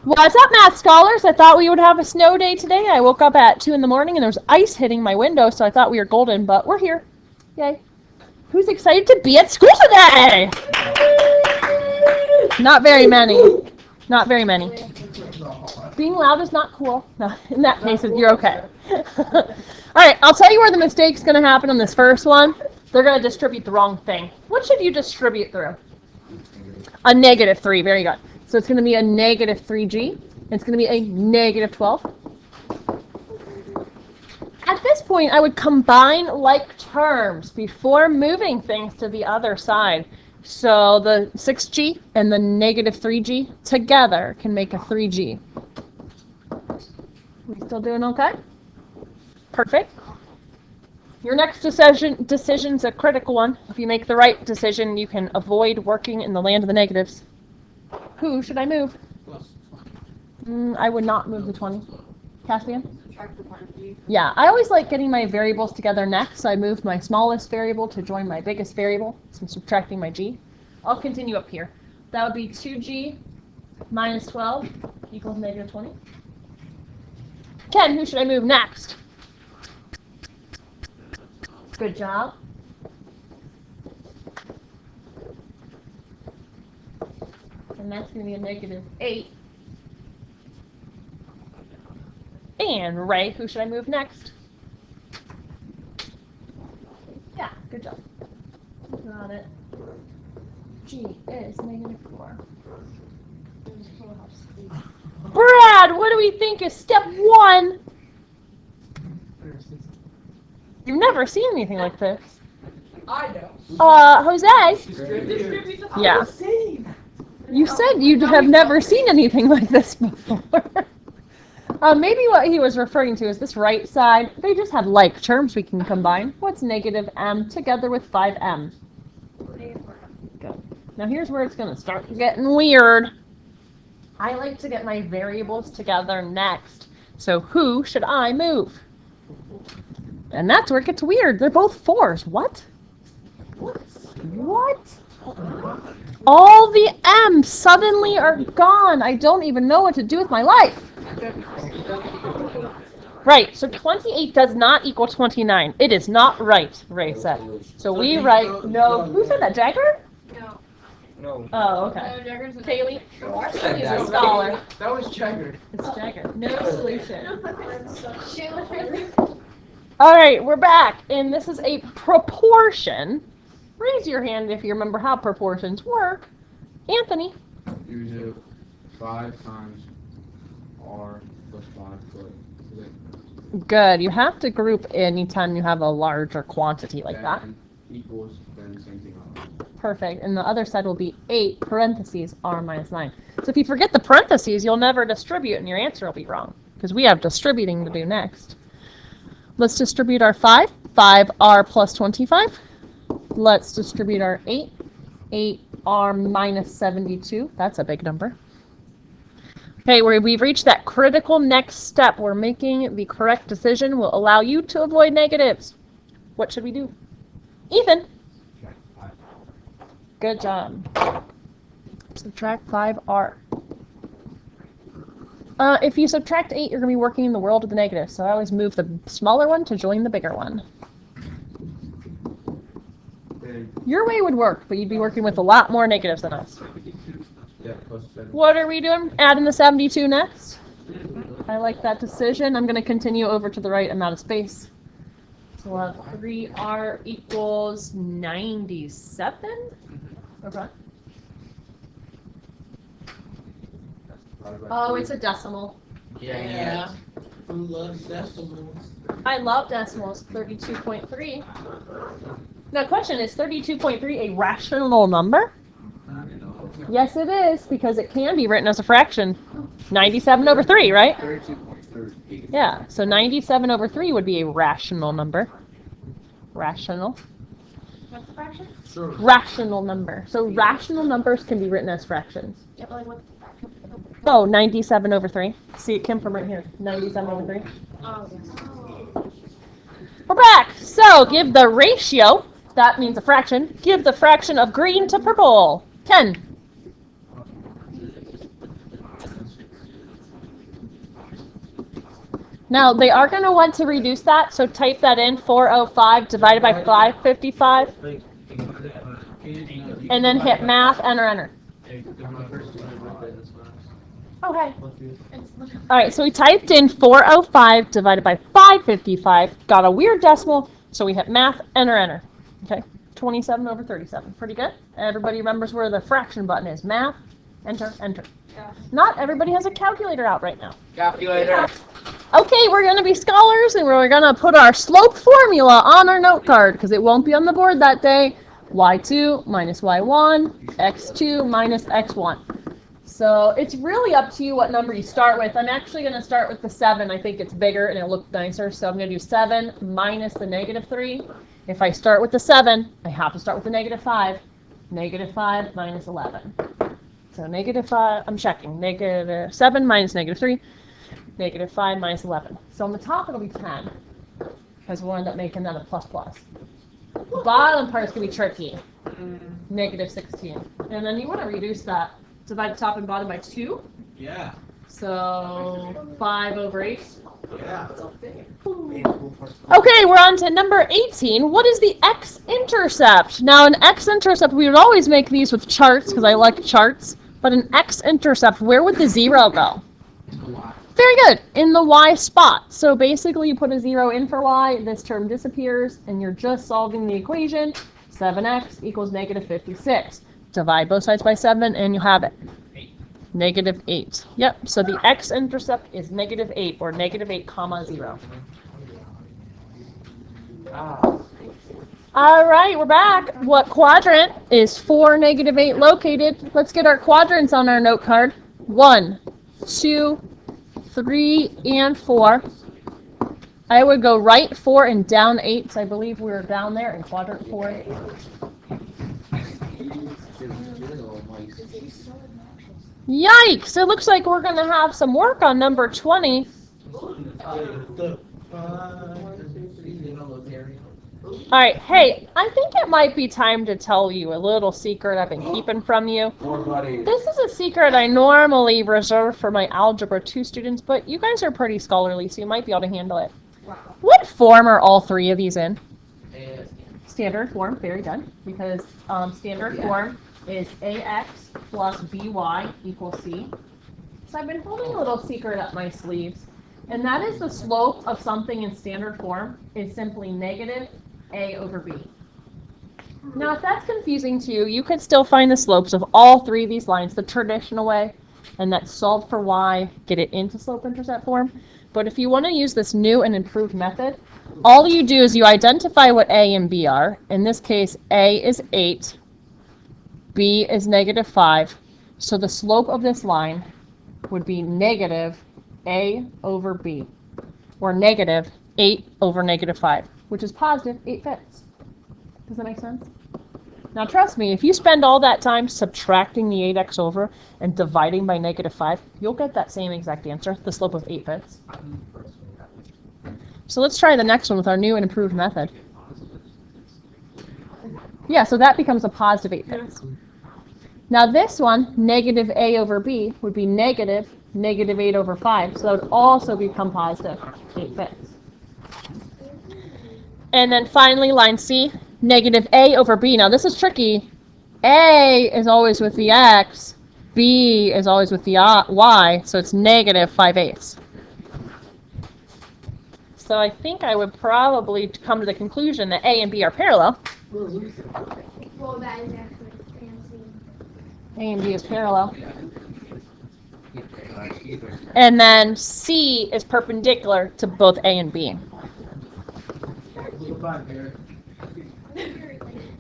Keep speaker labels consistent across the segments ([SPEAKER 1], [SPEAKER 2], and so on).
[SPEAKER 1] What's up, math scholars? I thought we would have a snow day today. I woke up at 2 in the morning and there was ice hitting my window, so I thought we were golden, but we're here. Yay. Who's excited to be at school today? Not very many. Not very many. Being loud is not cool. No, in that case, you're okay. Alright, I'll tell you where the mistake's going to happen on this first one. They're going to distribute the wrong thing. What should you distribute through? A negative 3. Very good. So it's going to be a negative 3g. It's going to be a negative 12. At this point, I would combine like terms before moving things to the other side. So the 6g and the negative 3g together can make a 3g. We still doing okay? Perfect. Your next decision's a critical one. If you make the right decision, you can avoid working in the land of the negatives. Who should I move? I would not move the 20. Caspian? Yeah, I always like getting my variables together next, so I moved my smallest variable to join my biggest variable, so I'm subtracting my g. I'll continue up here. That would be 2g minus 12 equals negative 20. Ken, who should I move next? Good job. And that's going to be a negative 8. And Ray, who should I move next? Yeah, good job. Got it. G is negative 4. Brad, what do we think is step 1? You've never seen anything like this.
[SPEAKER 2] I know.
[SPEAKER 1] Jose? Yeah. You said you have never seen anything like this before. Maybe what he was referring to is this right side. They just have like terms we can combine. What's negative m together with 5m? Good. Now here's where it's going to start getting weird. I like to get my variables together next. So who should I move? And that's where it gets weird. They're both 4s. What? What? All the m's suddenly are gone. I don't even know what to do with my life. Right, so 28 does not equal 29. It is not right, Ray said. So we write no. Who said that, Jagger?
[SPEAKER 2] No.
[SPEAKER 1] Oh, okay. Kaylee? Kaylee's a scholar.
[SPEAKER 2] That was Jagger.
[SPEAKER 1] It's Jagger. No solution. All right, we're back, and this is a proportion. Raise your hand if you remember how proportions work. Anthony?
[SPEAKER 3] You do 5 times r plus 5 plus 6.
[SPEAKER 1] Good. You have to group anytime you have a larger quantity like that.
[SPEAKER 3] Equals, then the same thing on.
[SPEAKER 1] Perfect. And the other side will be 8 parentheses r minus 9. So if you forget the parentheses, you'll never distribute, and your answer will be wrong, because we have distributing to do next. Let's distribute our 5. 5r plus 25. Let's distribute our 8. 8r minus 72. That's a big number. Okay, we've reached that critical next step. We're making the correct decision will allow you to avoid negatives. What should we do? Ethan. Good job. Subtract 5r. If you subtract 8, you're going to be working in the world of the negatives. So I always move the smaller one to join the bigger one. Your way would work, but you'd be working with a lot more negatives than us. What are we doing? Adding the 72 next? I like that decision. I'm going to continue over to the right amount of space. So we'll have 3r equals 97? Okay. Oh, it's a decimal.
[SPEAKER 2] Yeah. Who loves decimals?
[SPEAKER 1] I love decimals. 32.3. Now, question, is 32.3 a rational number? Yes, it is, because it can be written as a fraction. 97 over 3, right?
[SPEAKER 3] 32.3.
[SPEAKER 1] Yeah, so 97 over 3 would be a rational number. Rational.
[SPEAKER 4] What's the fraction?
[SPEAKER 3] Sure.
[SPEAKER 1] Rational number. So rational numbers can be written as fractions.
[SPEAKER 4] Yeah, but like what's the fraction?
[SPEAKER 1] Oh, 97 over 3. See, it came from right here. 97 over 3.
[SPEAKER 4] Oh, yes.
[SPEAKER 1] We're back. So give the ratio, that means a fraction, give the fraction of green to purple. 10. Now, they are going to want to reduce that, so type that in, 405 divided by 555, and then hit math, enter, enter. Okay. All right, so we typed in 405 divided by 555, got a weird decimal, so we hit math, enter, enter. Okay, 27 over 37. Pretty good. Everybody remembers where the fraction button is. Math, enter, enter.
[SPEAKER 2] Yeah.
[SPEAKER 1] Not everybody has a calculator out right now.
[SPEAKER 2] Calculator.
[SPEAKER 1] Okay, we're going to be scholars, and we're going to put our slope formula on our note card, because it won't be on the board that day. y2 minus y1, x2 minus x1. So it's really up to you what number you start with. I'm actually going to start with the 7. I think it's bigger and it'll look nicer. So I'm going to do 7 minus the -3. If I start with the 7, I have to start with the -5. -5 minus 11. So -5, I'm checking. -7 minus -3. -5 minus 11. So on the top it'll be 10. Because we'll end up making that a plus plus. The bottom part is going to be tricky. -16. And then you want to reduce that. Divide the top and bottom by 2.
[SPEAKER 3] Yeah.
[SPEAKER 1] So 5 over 8.
[SPEAKER 3] Yeah.
[SPEAKER 1] Okay, we're on to number 18. What is the x-intercept? Now, an x-intercept, we would always make these with charts because I like charts. But an x-intercept, where would the 0 go? Very good, in the y spot. So basically you put a 0 in for y, this term disappears, and you're just solving the equation. 7x equals -56. Divide both sides by 7 and you have it. -8. Yep, so the x-intercept is -8 or -8 comma 0. All right, we're back. What quadrant is 4, -8 located? Let's get our quadrants on our note card. 1, 2, 3, and 4. I would go right 4 and down 8. So I believe we're down there in quadrant 4. Yikes! It looks like we're going to have some work on number 20. All right, hey, I think it might be time to tell you a little secret I've been keeping from you. This is a secret I normally reserve for my Algebra 2 students, but you guys are pretty scholarly, so you might be able to handle it. What form are all 3 of these in? Standard form, very good, because standard form is ax plus by equals c. So I've been holding a little secret up my sleeves, and that is the slope of something in standard form is simply negative a over b. Now, if that's confusing to you, you could still find the slopes of all 3 of these lines the traditional way, and that's solve for y, get it into slope-intercept form. But if you want to use this new and improved method, all you do is you identify what a and b are. In this case, a is 8, b is -5. So the slope of this line would be negative a over b, or negative 8 over -5, which is positive 8 fifths. Does that make sense? Now trust me, if you spend all that time subtracting the 8x over and dividing by -5, you'll get that same exact answer, the slope of 8 fifths. So let's try the next one with our new and improved method. Yeah, so that becomes a positive 8 fifths. Now this one, negative a over b, would be negative -8 over 5, so that would also become positive 8 fifths. And then finally, line C, negative a over b. Now this is tricky. A is always with the x, b is always with the y, so it's negative 5/8. So I think I would probably come to the conclusion that a and b are parallel.
[SPEAKER 4] Well, that is actually fancy.
[SPEAKER 1] A and b is parallel. And then C is perpendicular to both A and B.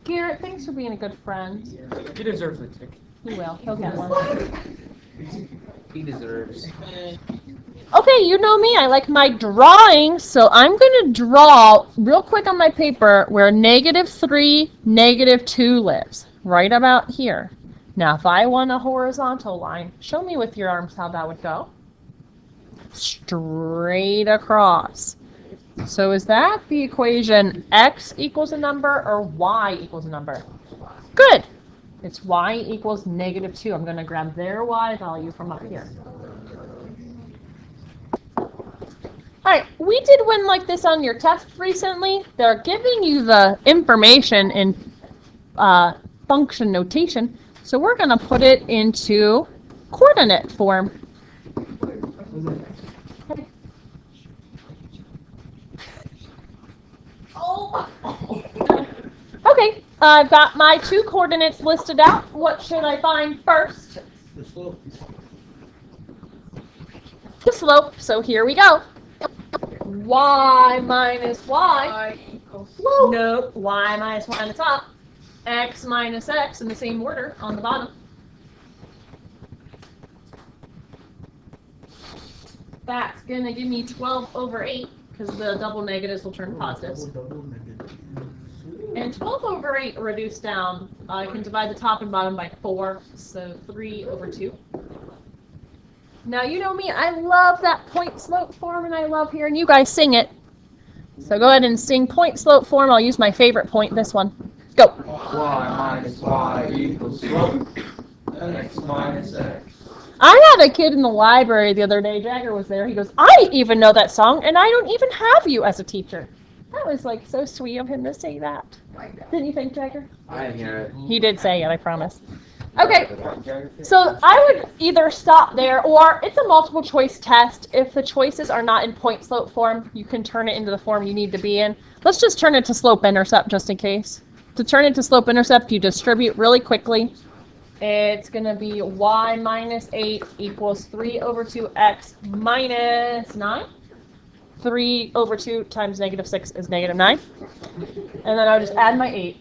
[SPEAKER 1] Garrett, thanks for being a good friend.
[SPEAKER 2] He deserves a ticket.
[SPEAKER 1] He will. He'll get one.
[SPEAKER 2] He deserves.
[SPEAKER 1] Okay, you know me. I like my drawing, so I'm going to draw real quick on my paper where -3, -2 lives. Right about here. Now, if I want a horizontal line, show me with your arms how that would go. Straight across. So is that the equation x equals a number or y equals a number? Good. It's y equals -2. I'm going to grab their y value from up here. Alright, we did one like this on your test recently. They're giving you the information in function notation, so we're going to put it into coordinate form. Okay, I've got my two coordinates listed out. What should I find first?
[SPEAKER 3] The slope.
[SPEAKER 1] The slope, so here we go. Y minus y. No, y minus y on the top. X minus x in the same order on the bottom. That's going to give me 12 over 8 because the double negatives will turn positives. And 12 over 8 reduced down. I can divide the top and bottom by 4, so 3 over 2. Now, you know me, I love that point slope form, and I love hearing you guys sing it. So go ahead and sing point slope form. I'll use my favorite point, this one. Go.
[SPEAKER 3] Y minus y equals slope. X minus x.
[SPEAKER 1] I had a kid in the library the other day, Jagger was there, he goes, I even know that song, and I don't even have you as a teacher. That was like so sweet of him to say that. Didn't you think, Jagger?
[SPEAKER 3] I didn't hear it.
[SPEAKER 1] He did say it, I promise. Okay, so I would either stop there, or it's a multiple choice test. If the choices are not in point slope form, you can turn it into the form you need to be in. Let's just turn it to slope intercept just in case. To turn it to slope intercept, you distribute really quickly. It's going to be y minus 8 equals 3 over 2x minus 9. 3 over 2 times negative 6 is negative 9. And then I'll just add my 8.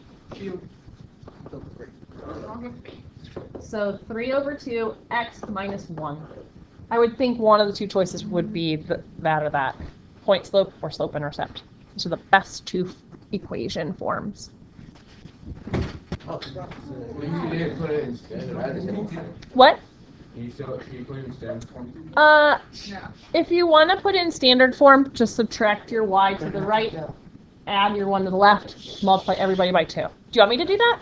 [SPEAKER 1] So 3 over 2, x minus 1. I would think one of the two choices would be that or that. Point slope or slope intercept. These are the best two equation forms.
[SPEAKER 3] When you didn't put it in standard,
[SPEAKER 1] What?
[SPEAKER 3] can you put it in standard form?
[SPEAKER 1] If you want to put it in standard form, just subtract your y to the right, add your 1 to the left, multiply everybody by 2. Do you want me to do that?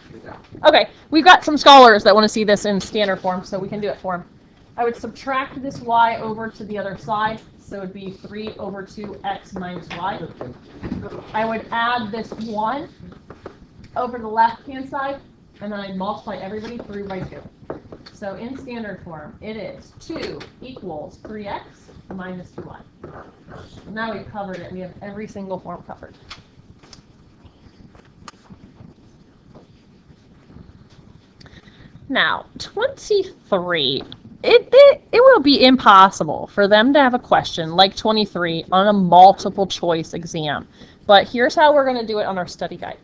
[SPEAKER 1] Okay, we've got some scholars that want to see this in standard form, so we can do it for them. I would subtract this y over to the other side, so it would be 3 over 2x minus y. I would add this 1 over the left-hand side, and then I'd multiply everybody through by 2. So in standard form, it is 2 equals 3x minus 2y. Now we've covered it. We have every single form covered. Now, 23. It will be impossible for them to have a question like 23 on a multiple choice exam. But here's how we're going to do it on our study guide.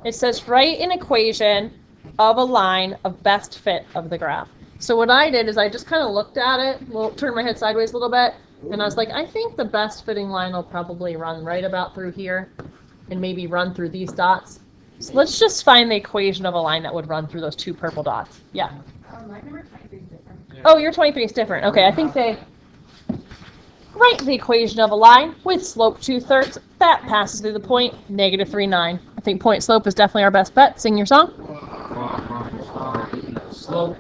[SPEAKER 1] It says write an equation of a line of best fit of the graph. So what I did is I just kind of looked at it, turned my head sideways a little bit, and I was like, I think the best fitting line will probably run right about through here and maybe run through these dots. So let's just find the equation of a line that would run through those two purple dots. Yeah.
[SPEAKER 4] Line number 23 is different.
[SPEAKER 1] Oh, your 23 is different. Okay, I think they write the equation of a line with slope 2/3. That passes through the point, negative 3, 9. I think point slope is definitely our best bet. Sing your song.
[SPEAKER 3] Slope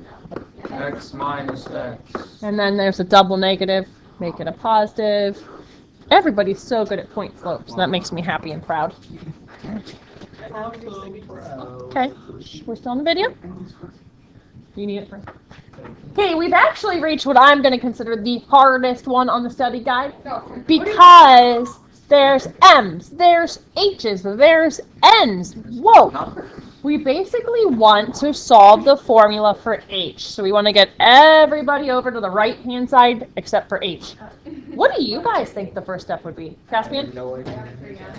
[SPEAKER 3] x minus x.
[SPEAKER 1] And then there's a double negative. Make it a positive. Everybody's so good at point slopes. So that makes me happy and proud. Okay, we're still on the video? You need it for... Okay, we've actually reached what I'm going to consider the hardest one on the study guide. Because there's M's, there's H's, there's N's. Whoa! We basically want to solve the formula for H. So we want to get everybody over to the right-hand side except for H. What do you guys think the first step would be? Caspian?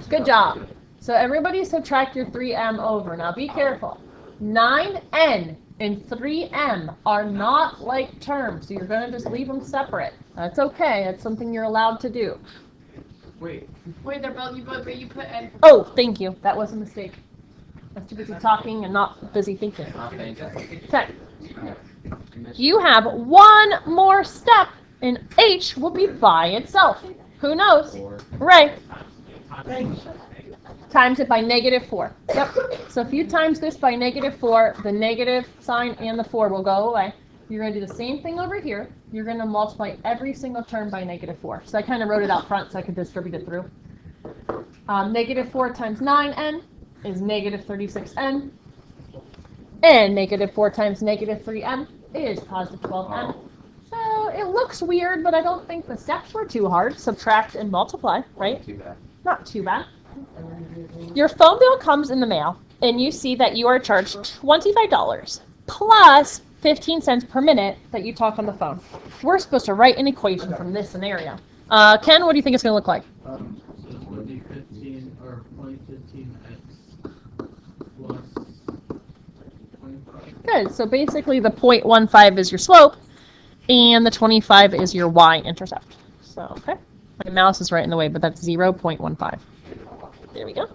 [SPEAKER 1] Good job. So everybody subtract your 3m over. Now be careful. 9n and 3m are not like terms, so you're going to just leave them separate. That's okay. That's something you're allowed to do.
[SPEAKER 3] Wait,
[SPEAKER 4] they're both, but you put n.
[SPEAKER 1] Oh, thank you. That was a mistake. I was too busy talking and not busy thinking. Okay. You have one more step, and H will be by itself. Who knows? Ray. Times it by negative 4. Yep. So if you times this by negative 4, the negative sign and the 4 will go away. You're going to do the same thing over here. You're going to multiply every single term by -4. So I kind of wrote it out front so I could distribute it through. -4 times 9n is -36n. And -4 times -3n is positive 12n. So it looks weird, but I don't think the steps were too hard. Subtract and multiply, right?
[SPEAKER 3] Too bad.
[SPEAKER 1] Not too bad. Your phone bill comes in the mail, and you see that you are charged $25 plus 15 cents per minute that you talk on the phone. We're supposed to write an equation from this scenario. Ken, what do you think it's going to look like?
[SPEAKER 5] So it's going to be 15 or 0.15x plus 25.
[SPEAKER 1] Good. So basically the 0.15 is your slope, and the 25 is your y-intercept. So, okay. My mouse is right in the way, but that's 0.15. There we go.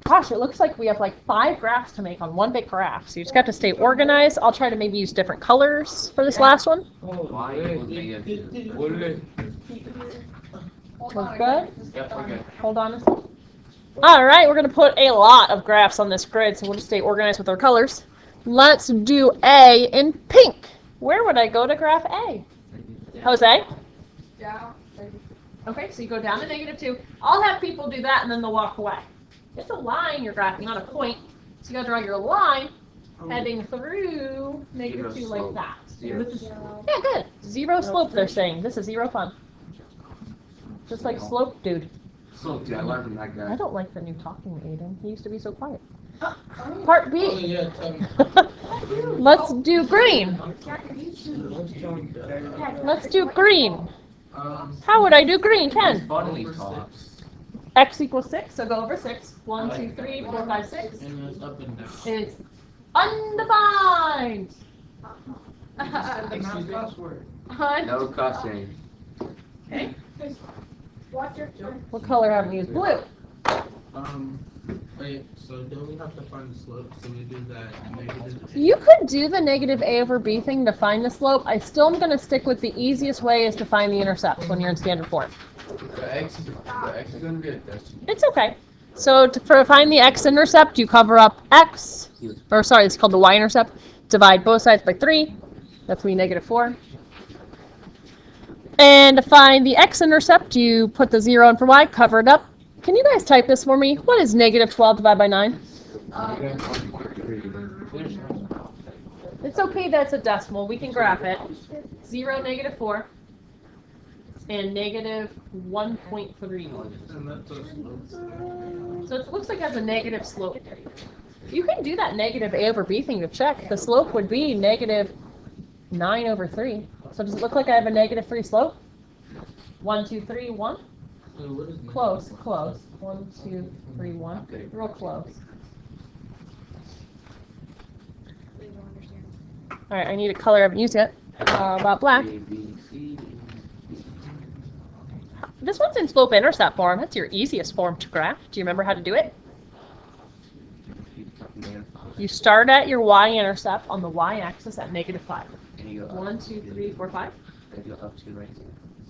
[SPEAKER 1] Gosh, it looks like we have like 5 graphs to make on one big graph. So you just got to stay organized. I'll try to maybe use different colors for this last one.
[SPEAKER 3] Y equals negative.
[SPEAKER 1] We're good?
[SPEAKER 3] Yep, we're good.
[SPEAKER 1] Hold on a second. All right, we're going to put a lot of graphs on this grid, so we'll just stay organized with our colors. Let's do A in pink. Where would I go to graph A? Jose?
[SPEAKER 4] Yeah.
[SPEAKER 1] Okay, so you go down to -2. I'll have people do that, and then they'll walk away. It's a line you're graphing, not a point. So you got to draw your line heading through -2 like that.
[SPEAKER 3] Zero.
[SPEAKER 1] Yeah, good. 0 slope, they're saying. This is 0 fun. Just like slope, dude.
[SPEAKER 3] So, dude, I learned from that guy.
[SPEAKER 1] I don't like the new talking Aiden. He used to be so quiet. Part
[SPEAKER 5] Oh,
[SPEAKER 1] B.
[SPEAKER 5] yeah, tell me.
[SPEAKER 1] Let's do green. Let's do green. How would I do green, Ken?
[SPEAKER 3] Funnily talks.
[SPEAKER 1] X equals 6, so go over 6. 1, 2, 3, 4, 5, 6.
[SPEAKER 5] And it's up and down.
[SPEAKER 1] It's undefined.
[SPEAKER 3] No cussing.
[SPEAKER 1] Okay.
[SPEAKER 4] Watch your
[SPEAKER 1] What color haven't we used? Blue.
[SPEAKER 5] Wait, so don't we have to find the slope? So we do that negative.
[SPEAKER 1] You could do the negative a over b thing to find the slope. I still am going to stick with the easiest way is to find the intercept when you're in standard form.
[SPEAKER 3] The X is gonna be a test.
[SPEAKER 1] It's okay. So to find the x-intercept, you cover up x, or sorry, it's called the y-intercept. Divide both sides by 3. That's going to be -4. And to find the x-intercept, you put the 0 in for y, cover it up. Can you guys type this for me? What is -12 divided by 9? It's okay that it's a decimal. We can graph it. 0, -4, and -1.3.
[SPEAKER 5] And that's our slope.
[SPEAKER 1] So it looks like it has a negative slope. You can do that negative a over b thing to check. The slope would be -9 over 3. So does it look like I have a -3 slope? 1, 2, 3, 1.
[SPEAKER 5] So what is
[SPEAKER 1] Close, close. 1, 2, 3, 1. Real close. All right, I need a color I haven't used yet. About black.
[SPEAKER 3] A, B, C.
[SPEAKER 1] This one's in slope-intercept form. That's your easiest form to graph. Do you remember how to do it? You start at your y-intercept on the y-axis at -5.
[SPEAKER 3] And you go up.
[SPEAKER 1] 1, 2, 3, 4, 5.
[SPEAKER 3] And you go up to right.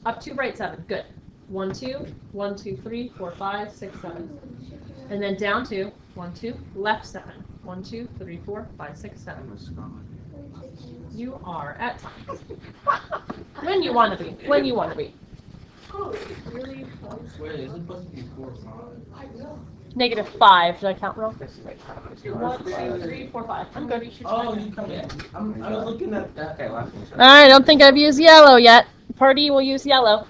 [SPEAKER 1] Up to right 7. Good. 1, 2, 1, 2, 3, 4, 5, 6, 7. And then down to 1, 2, left 7. 1, 2, 3, 4, 5, 6, 7. You are at time. When you want to be. When you want to be.
[SPEAKER 5] Wait, is it supposed to be 4 or 5?
[SPEAKER 1] -5. Did I count wrong? 1, 2, 3, 4, 5. I'm good.
[SPEAKER 5] Oh, you come in. I was looking at that.
[SPEAKER 3] Okay, last one.
[SPEAKER 1] All right, I don't think I've used yellow yet. Party will use yellow.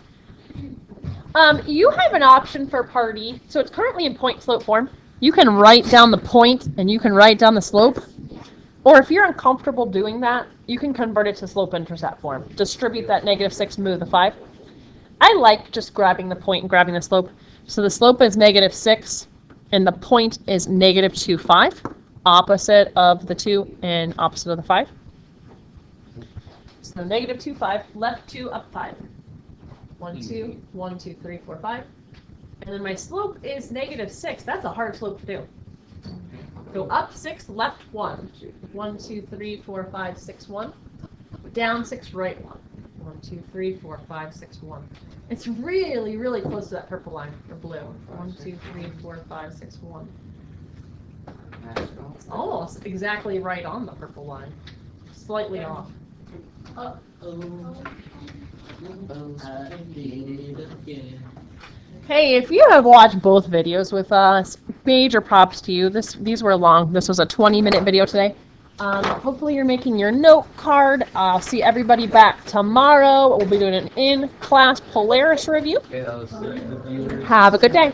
[SPEAKER 1] You have an option for party. So it's currently in point slope form. You can write down the point and you can write down the slope. Or if you're uncomfortable doing that, you can convert it to slope intercept form. Distribute that -6, move the 5. I like just grabbing the point and grabbing the slope. So the slope is -6 and the point is -2, 5. Opposite of the 2 and opposite of the 5. So -2, 5, left 2, up 5. 1, 2, 1, 2, 3, 4, 5. And then my slope is -6. That's a hard slope to do. Go up 6, left 1. 1, 2, 3, 4, 5, 6, 1. Down 6, right 1. 1, 2, 3, 4, 5, 6, 1. It's really, really close to that purple line, or blue. 1, 2, 3, 4, 5, 6, 1. It's almost exactly right on the purple line. Slightly off.
[SPEAKER 5] I did it again.
[SPEAKER 1] Hey, if you have watched both videos with us, major props to you. These were long. This was a 20-minute video today. Hopefully you're making your note card. I'll see everybody back tomorrow. We'll be doing an in-class Polaris review.
[SPEAKER 2] Okay, that was the viewers.
[SPEAKER 1] Have a good day.